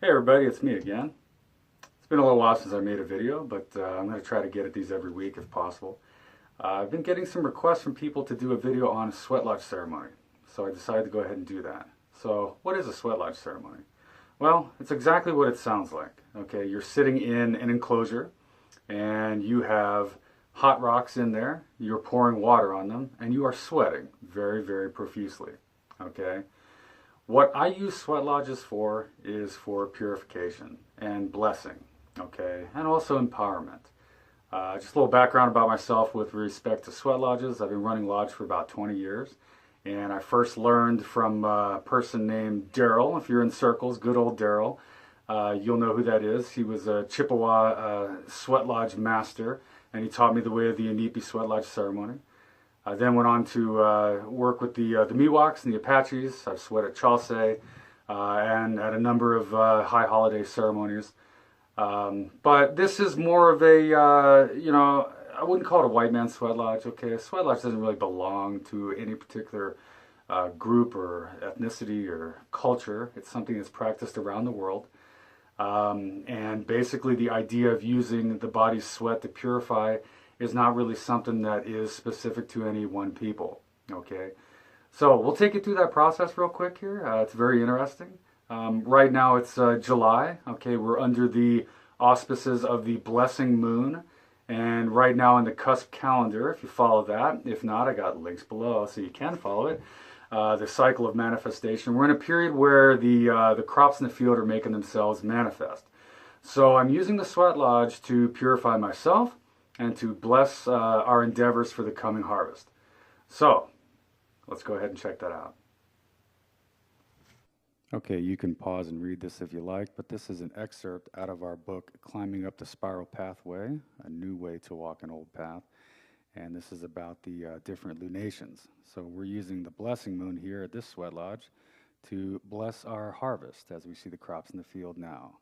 Hey everybody, it's me again. It's been a little while since I made a video, but I'm going to try to get at these every week if possible. I've been getting some requests from people to do a video on a sweat lodge ceremony, so I decided to go ahead and do that. So, what is a sweat lodge ceremony? Well, it's exactly what it sounds like. Okay, you're sitting in an enclosure, and you have hot rocks in there, you're pouring water on them, and you are sweating very, very profusely. Okay? What I use sweat lodges for is for purification and blessing, okay, and also empowerment. Just a little background about myself with respect to sweat lodges. I've been running lodge for about 20 years, and I first learned from a person named Daryl. If you're in circles, good old Daryl, you'll know who that is. He was a Chippewa sweat lodge master, and he taught me the way of the Inipi sweat lodge ceremony. I then went on to work with the Miwoks and the Apaches. I've sweat at Chalse and at a number of high holiday ceremonies. But this is more of a, I wouldn't call it a white man sweat lodge, okay? A sweat lodge doesn't really belong to any particular group or ethnicity or culture. It's something that's practiced around the world. And basically the idea of using the body's sweat to purify is not really something that is specific to any one people, okay? So we'll take you through that process real quick here. It's very interesting. Right now it's July, okay? We're under the auspices of the blessing moon. And right now in the CUSP calendar, if you follow that, if not, I got links below so you can follow it. The cycle of manifestation. We're in a period where the crops in the field are making themselves manifest. So I'm using the sweat lodge to purify myself and to bless our endeavors for the coming harvest. So let's go ahead and check that out. Okay, you can pause and read this if you like, but this is an excerpt out of our book, Climbing Up the Spiral Pathway, A New Way to Walk an Old Path. And this is about the different lunations. So we're using the blessing moon here at this sweat lodge to bless our harvest as we see the crops in the field now.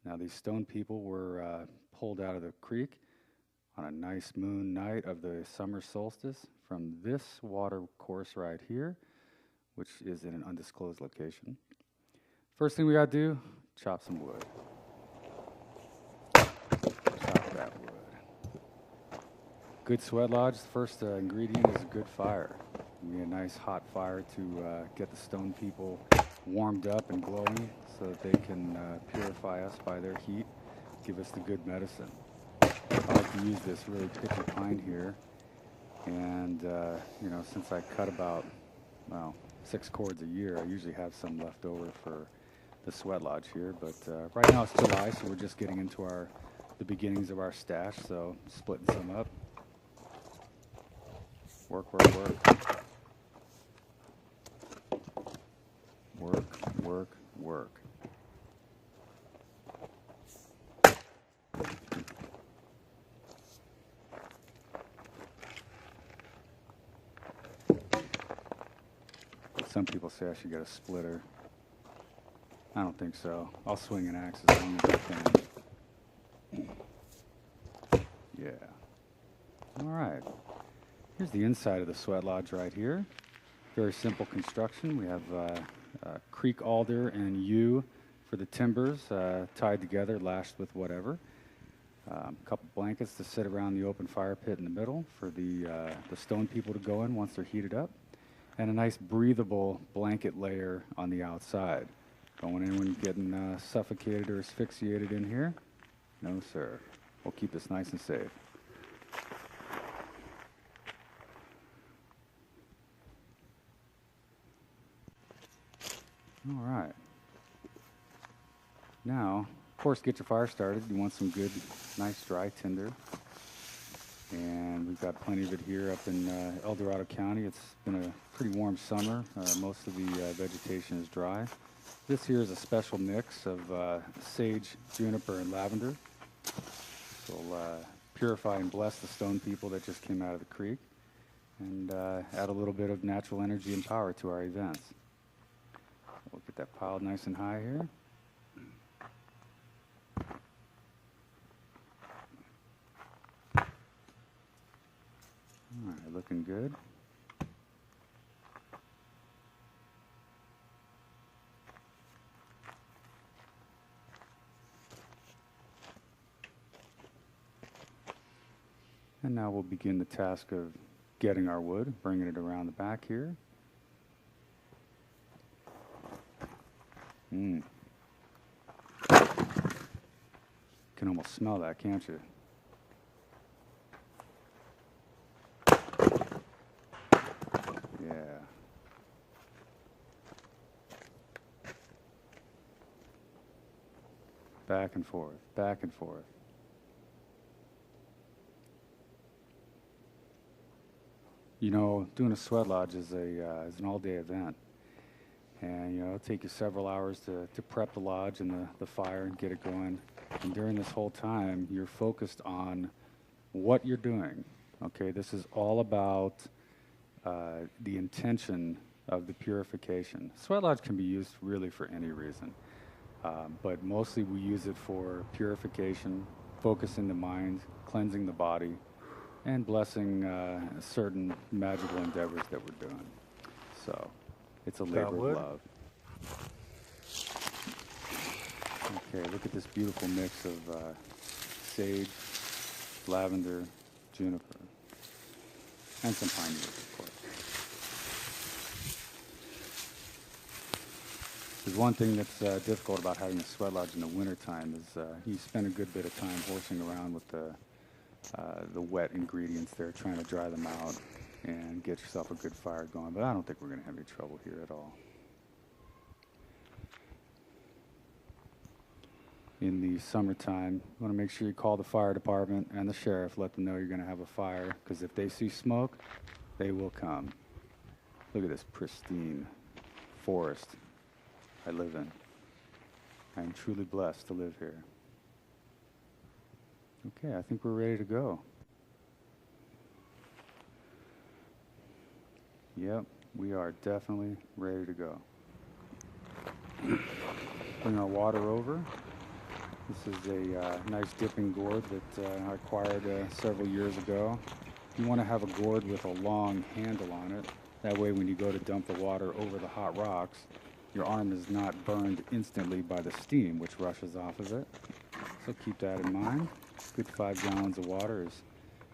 Now these stone people were pulled out of the creek on a nice moon night of the summer solstice from this water course right here, which is in an undisclosed location. First thing we gotta do, chop some wood. Chop that wood. Good sweat lodge, the first ingredient is a good fire. We need a nice hot fire to get the stone people warmed up and glowing so that they can purify us by their heat, give us the good medicine. I like to use this really pitchy pine here, and since I cut about 6 cords a year, I usually have some left over for the sweat lodge here. But right now it's July, so we're just getting into the beginnings of our stash. So splitting some up. Work, work, work. Work, work, work. Some people say I should get a splitter. I don't think so. I'll swing an axe as long as I can. Yeah. All right. Here's the inside of the sweat lodge right here. Very simple construction. We have creek alder and yew for the timbers tied together, lashed with whatever. A couple blankets to sit around the open fire pit in the middle for the stone people to go in once they're heated up. And a nice breathable blanket layer on the outside. Don't want anyone getting suffocated or asphyxiated in here. No, sir. We'll keep this nice and safe. All right. Now, of course, get your fire started. You want some good, nice dry tinder. And we've got plenty of it here up in El Dorado County. It's been a pretty warm summer. Most of the vegetation is dry. This here is a special mix of sage, juniper, and lavender. So we'll purify and bless the stone people that just came out of the creek and add a little bit of natural energy and power to our events. We'll get that piled nice and high here. All right, looking good. And now we'll begin the task of getting our wood, bringing it around the back here. Can almost smell that, can't you? Yeah. Back and forth, back and forth. You know, doing a sweat lodge is an all-day event. And, you know, it'll take you several hours to prep the lodge and the fire and get it going. And during this whole time, you're focused on what you're doing. Okay, this is all about the intention of the purification. Sweat lodge can be used really for any reason. But mostly we use it for purification, focusing the mind, cleansing the body, and blessing certain magical endeavors that we're doing. So it's a labor of love. Okay, look at this beautiful mix of sage, lavender, juniper, and some pine needles, of course. There's one thing that's difficult about having a sweat lodge in the wintertime is you spend a good bit of time horsing around with the wet ingredients there, trying to dry them out and get yourself a good fire going. But I don't think we're going to have any trouble here at all. In the summertime, you want to make sure you call the fire department and the sheriff, let them know you're going to have a fire, because if they see smoke, they will come. Look at this pristine forest I live in. I am truly blessed to live here. Okay, I think we're ready to go. Yep, we are definitely ready to go. Bring our water over. This is a nice dipping gourd that I acquired several years ago. You want to have a gourd with a long handle on it. That way when you go to dump the water over the hot rocks, your arm is not burned instantly by the steam which rushes off of it. So keep that in mind. Good 5 gallons of water is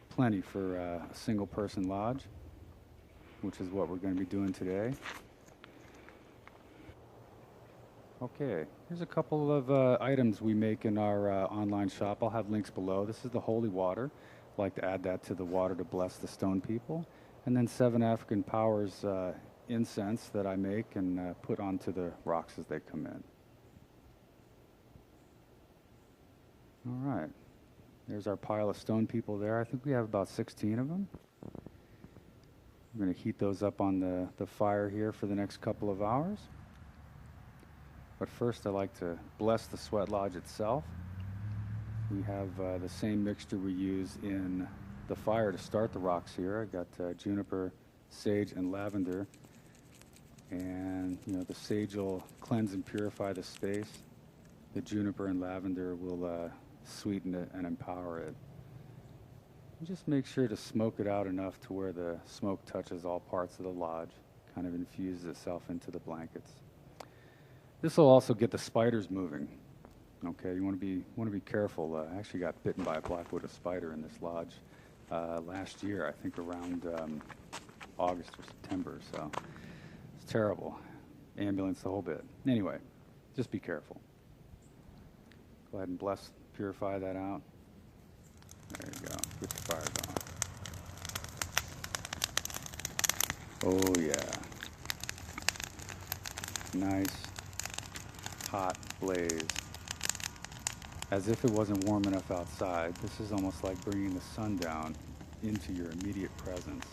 plenty for a single person lodge, which is what we're going to be doing today. Okay, here's a couple of items we make in our online shop. I'll have links below. This is the holy water. I like to add that to the water to bless the stone people. And then 7 African Powers incense that I make and put onto the rocks as they come in. All right, there's our pile of stone people there. I think we have about 16 of them. We're going to heat those up on the fire here for the next couple of hours. But first, I like to bless the sweat lodge itself. We have the same mixture we use in the fire to start the rocks here. I got juniper, sage, and lavender. And, you know, the sage will cleanse and purify the space. The juniper and lavender will sweeten it and empower it. And just make sure to smoke it out enough to where the smoke touches all parts of the lodge, kind of infuses itself into the blankets. This will also get the spiders moving. Okay, you want to be careful. I actually got bitten by a black widow spider in this lodge last year, I think around August or September. So it's terrible. Ambulance, the whole bit. Anyway, just be careful. Go ahead and bless, purify that out. There you go. Get your fire going. Oh yeah. Nice hot blaze. As if it wasn't warm enough outside, this is almost like bringing the sun down into your immediate presence.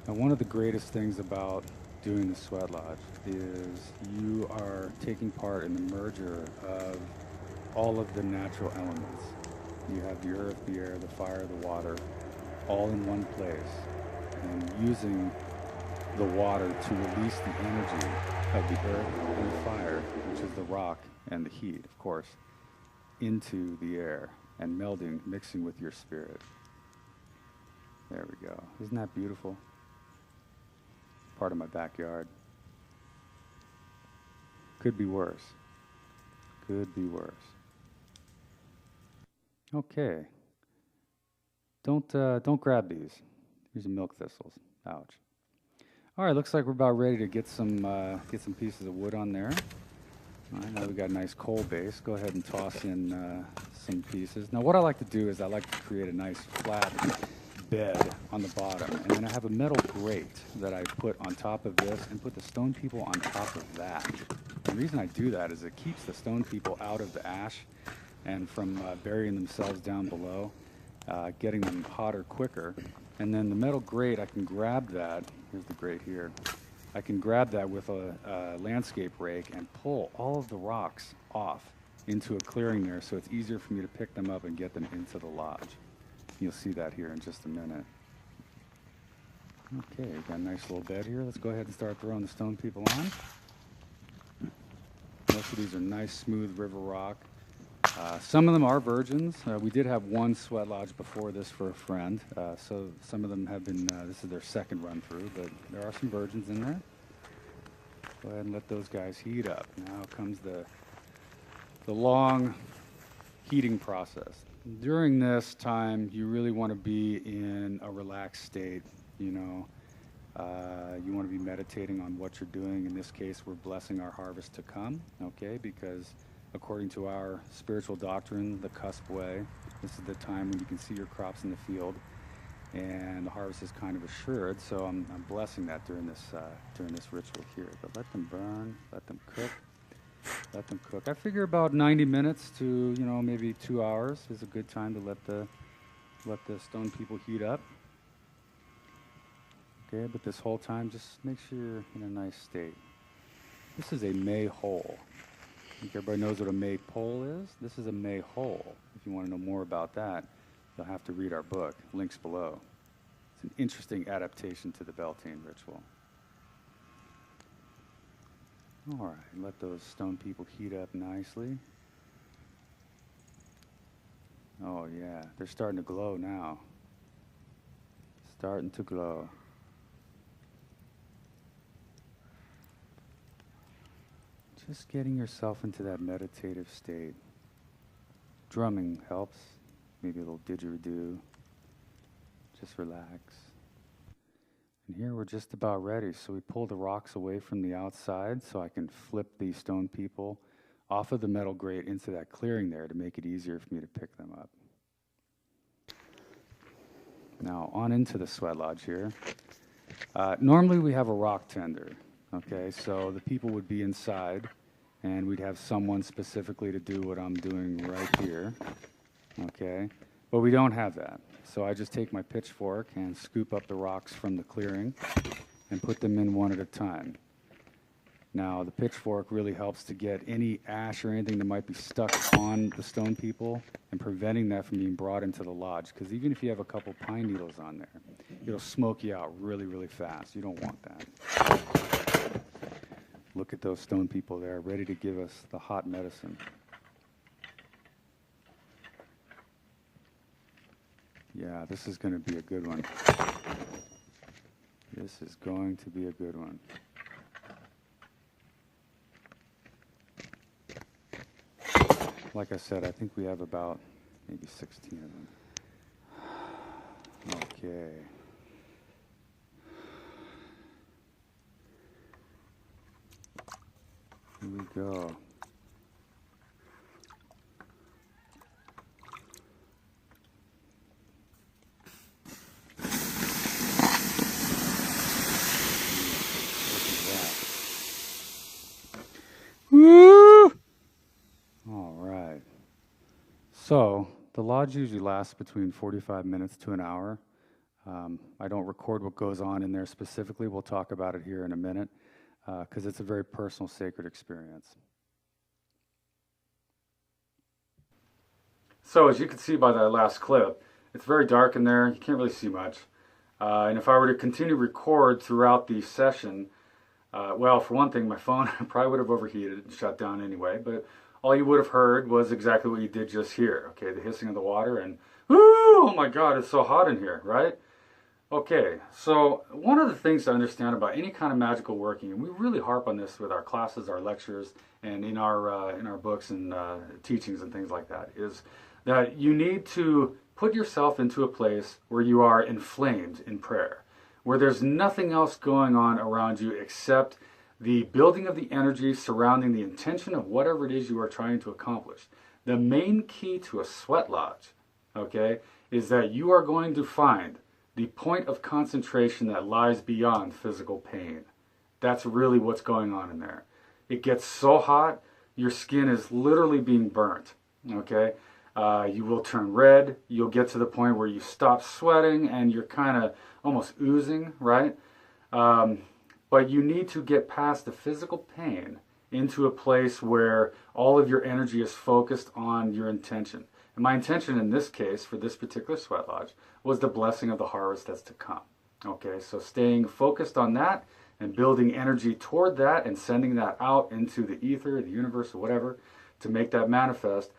Now, one of the greatest things about doing the sweat lodge is you are taking part in the merger of all of the natural elements. You have the earth, the air, the fire, the water, all in one place, and using the water to release the energy of the earth and the fire, which is the rock and the heat, of course, into the air and melding, mixing with your spirit. There we go. Isn't that beautiful? Part of my backyard. Could be worse. Could be worse. Okay. Don't grab these. These are milk thistles. Ouch. All right, looks like we're about ready to get some pieces of wood on there. All right, now we've got a nice coal base. Go ahead and toss in some pieces. Now what I like to do is I like to create a nice flat bed on the bottom, and then I have a metal grate that I put on top of this and put the stone people on top of that. The reason I do that is it keeps the stone people out of the ash and from burying themselves down below, getting them hotter quicker. And then the metal grate, I can grab that. Here's the grate here. I can grab that with a landscape rake and pull all of the rocks off into a clearing there, so it's easier for me to pick them up and get them into the lodge. You'll see that here in just a minute. Okay, we've got a nice little bed here. Let's go ahead and start throwing the stone people on. Most of these are nice, smooth river rock. Some of them are virgins. We did have one sweat lodge before this for a friend, so some of them have been, this is their second run through, but there are some virgins in there. Go ahead and let those guys heat up. Now comes the long heating process. During this time, you really want to be in a relaxed state, you know. You want to be meditating on what you're doing. In this case, we're blessing our harvest to come, okay, because according to our spiritual doctrine, the CUSP way, this is the time when you can see your crops in the field, and the harvest is kind of assured. So I'm blessing that during this ritual here. But let them burn, let them cook, let them cook. I figure about 90 minutes to maybe 2 hours is a good time to let the stone people heat up. Okay, but this whole time, just make sure you're in a nice state. This is a Mayhole. I think everybody knows what a maypole is. This is a mayhole. If you want to know more about that, you'll have to read our book. Links below. It's an interesting adaptation to the Beltane ritual. All right, let those stone people heat up nicely. Oh yeah, they're starting to glow now. Starting to glow. Just getting yourself into that meditative state. Drumming helps. Maybe a little didgeridoo. Just relax. And here we're just about ready. So we pull the rocks away from the outside so I can flip these stone people off of the metal grate into that clearing there to make it easier for me to pick them up. Now on into the sweat lodge here. Normally we have a rock tender. Okay, so the people would be inside, and we'd have someone specifically to do what I'm doing right here. Okay, but we don't have that. So I just take my pitchfork and scoop up the rocks from the clearing and put them in one at a time. Now the pitchfork really helps to get any ash or anything that might be stuck on the stone people and preventing that from being brought into the lodge, because even if you have a couple pine needles on there, it'll smoke you out really, really fast. You don't want that. Look at those stone people there, ready to give us the hot medicine. Yeah, this is going to be a good one. This is going to be a good one. Like I said, I think we have about maybe 16 of them. Okay. Here we go. Woo! All right. So the lodge usually lasts between 45 minutes to an hour. I don't record what goes on in there specifically. We'll talk about it here in a minute. Because it's a very personal, sacred experience. So as you can see by that last clip, it's very dark in there. You can't really see much. And if I were to continue to record throughout the session, well, for one thing, my phone probably would have overheated and shut down anyway. But all you would have heard was exactly what you did just here. Okay, the hissing of the water and, whoo, oh my God, it's so hot in here, right? Okay, so one of the things to understand about any kind of magical working, and we really harp on this with our classes, our lectures, and in our books and teachings and things like that, is that you need to put yourself into a place where you are inflamed in prayer, where there's nothing else going on around you except the building of the energy surrounding the intention of whatever it is you are trying to accomplish. The main key to a sweat lodge, okay, is that you are going to find the point of concentration that lies beyond physical pain. That's really what's going on in there. It gets so hot, your skin is literally being burnt, okay? You will turn red, you'll get to the point where you stop sweating and you're kind of almost oozing, right? But you need to get past the physical pain into a place where all of your energy is focused on your intention. And my intention in this case, for this particular sweat lodge, was the blessing of the harvest that's to come. Okay, so staying focused on that and building energy toward that and sending that out into the ether, the universe, or whatever, to make that manifest,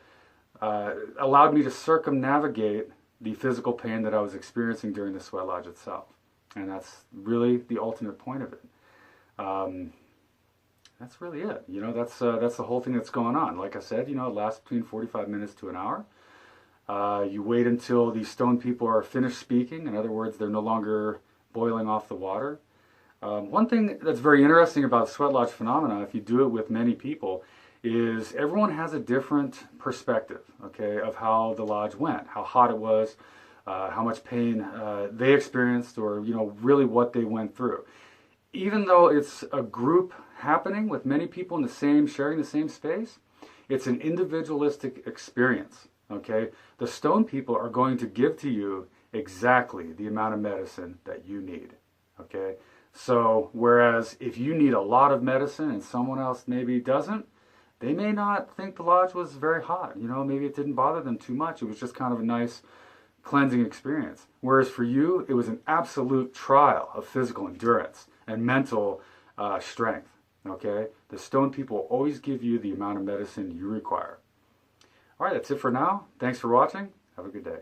allowed me to circumnavigate the physical pain that I was experiencing during the sweat lodge itself. And that's really the ultimate point of it. That's really it. You know, that's the whole thing that's going on. Like I said, you know, it lasts between 45 minutes to an hour. You wait until the stone people are finished speaking. In other words, they're no longer boiling off the water. One thing that's very interesting about sweat lodge phenomena, if you do it with many people, is everyone has a different perspective, okay, of how the lodge went, how hot it was, how much pain they experienced, or, you know, really what they went through. Even though it's a group happening with many people in the same, sharing the same space, it's an individualistic experience, okay? The stone people are going to give to you exactly the amount of medicine that you need, okay? So, whereas if you need a lot of medicine and someone else maybe doesn't, they may not think the lodge was very hot. You know, maybe it didn't bother them too much. It was just kind of a nice cleansing experience. Whereas for you, it was an absolute trial of physical endurance and mental strength, okay? The stone people will always give you the amount of medicine you require. All right, that's it for now. Thanks for watching. Have a good day.